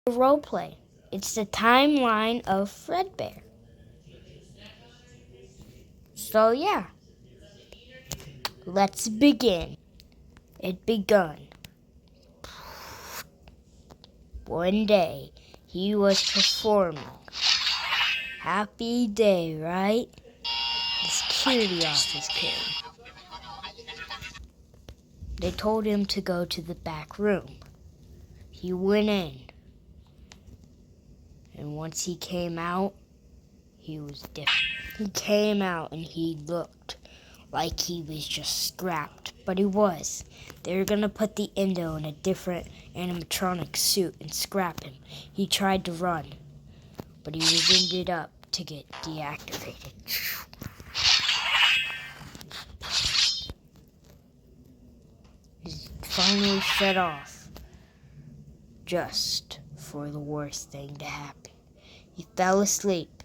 Roleplay. It's the timeline of Fredbear. So yeah, let's begin. It begun. One day, he was performing. Happy day, right? The security office came. They told him to go to the back room. He went in. And once he came out, he was different. He came out and he looked like he was just scrapped, but he was. They were gonna put the Endo in a different animatronic suit and scrap him. He tried to run, but he was ended up to get deactivated. He finally set off, just for the worst thing to happen. He fell asleep,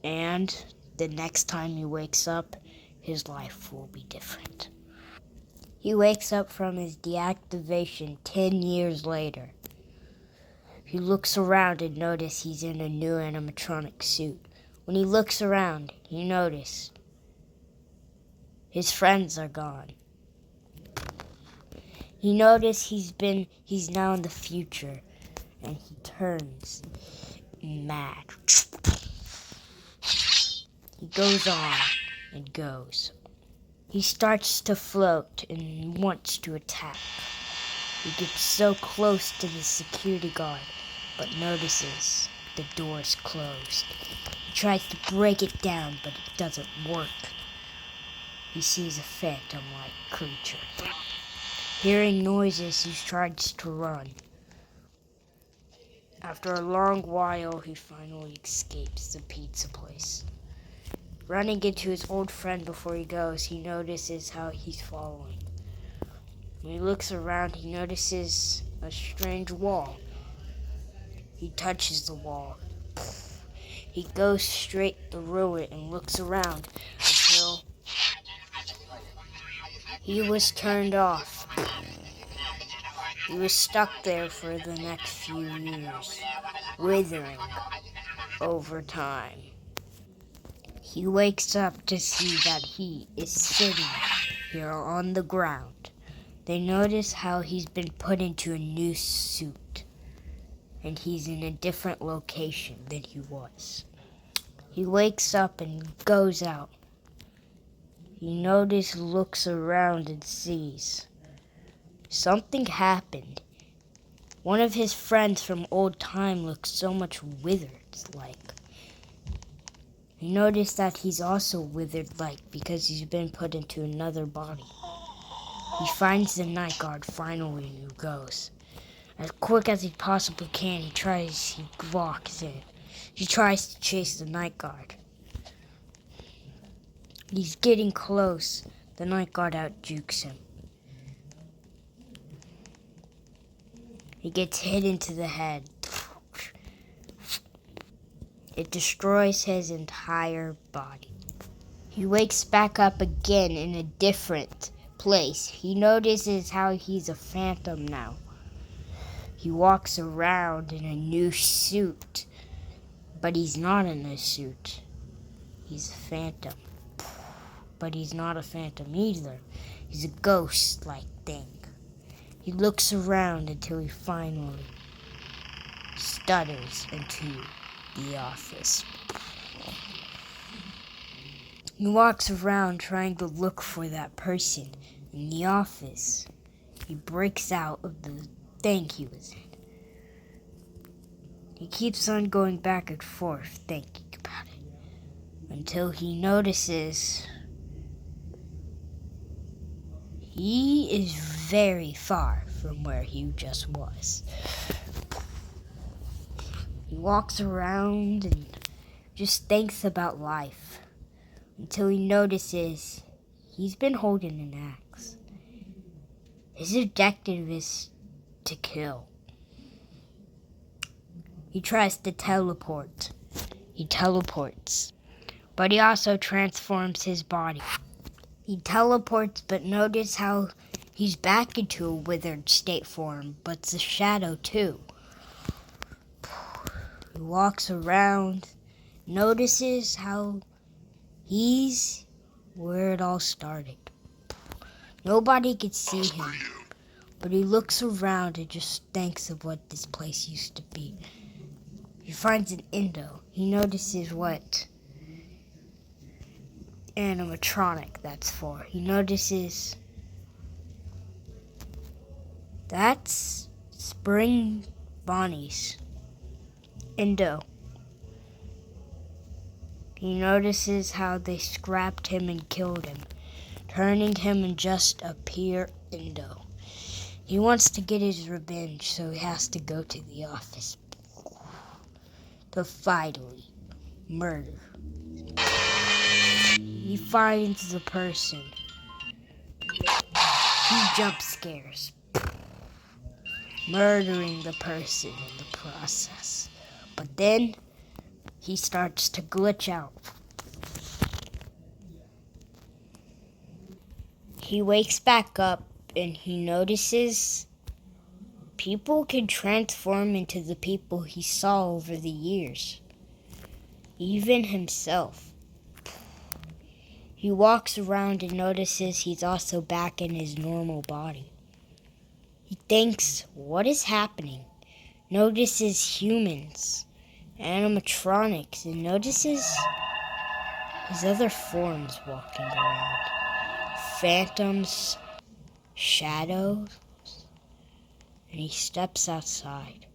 and the next time he wakes up, his life will be different. He wakes up from his deactivation 10 years later. He looks around and notices he's in a new animatronic suit. When he looks around, he notices his friends are gone. He notices he's now in the future, and he turns mad. He goes on and goes. He starts to float and wants to attack. He gets so close to the security guard, but notices the door's closed. He tries to break it down, but it doesn't work. He sees a phantom-like creature. Hearing noises, he tries to run. After a long while, he finally escapes the pizza place. Running into his old friend before he goes, he notices how he's following. When he looks around, he notices a strange wall. He touches the wall. He goes straight through it and looks around until he was turned off. He was stuck there for the next few years, withering over time. He wakes up to see that he is sitting here on the ground. They notice how he's been put into a new suit, and he's in a different location than he was. He wakes up and goes out. He looks around and sees something happened. One of his friends from old time looks so much withered-like. He noticed that he's also withered-like because he's been put into another body. He finds the night guard finally and he goes. As quick as he possibly can, he walks in. He tries to chase the night guard. He's getting close. The night guard out-jukes him. He gets hit into the head. It destroys his entire body. He wakes back up again in a different place. He notices how he's a phantom now. He walks around in a new suit, but he's not in a suit. He's a phantom. But he's not a phantom either. He's a ghost-like thing. He looks around until he finally stutters into the office. He walks around trying to look for that person in the office. He breaks out of the thing he was in. He keeps on going back and forth thinking about it until he notices he is very far from where he just was. He walks around and just thinks about life until he notices he's been holding an axe. His objective is to kill. He tries to teleport. He teleports, but he also transforms his body. He teleports, but notice how he's back into a withered state form, but it's a shadow too. He walks around, notices how he's where it all started. Nobody could see him, but he looks around and just thinks of what this place used to be. He finds an Indo. He notices what animatronic that's for. He notices that's Spring Bonnie's Indo. He notices how they scrapped him and killed him, turning him in just a pure Indo. He wants to get his revenge, so he has to go to the office to finally murder. He finds the person. He jump scares, murdering the person in the process. But then he starts to glitch out. He wakes back up and he notices people can transform into the people he saw over the years, even himself. He walks around and notices he's also back in his normal body. He thinks, what is happening? Notices humans, animatronics, and notices his other forms walking around. Phantoms, shadows, and he steps outside.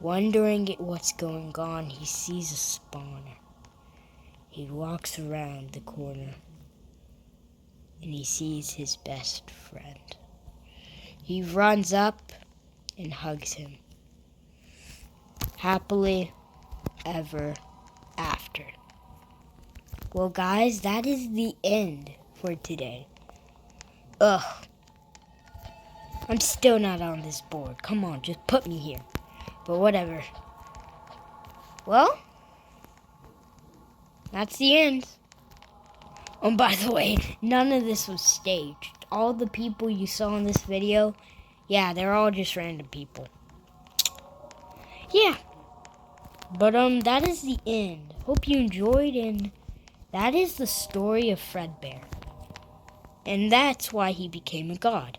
Wondering at what's going on, he sees a spawner. He walks around the corner and he sees his best friend. He runs up and hugs him. Happily ever after. Well, guys, that is the end for today. Ugh. I'm still not on this board. Come on, just put me here. But whatever. Well, that's the end. Oh, by the way, none of this was staged. All the people you saw in this video, yeah, they're all just random people. Yeah. But that is the end. Hope you enjoyed, and that is the story of Fredbear. And that's why he became a god.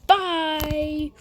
Bye!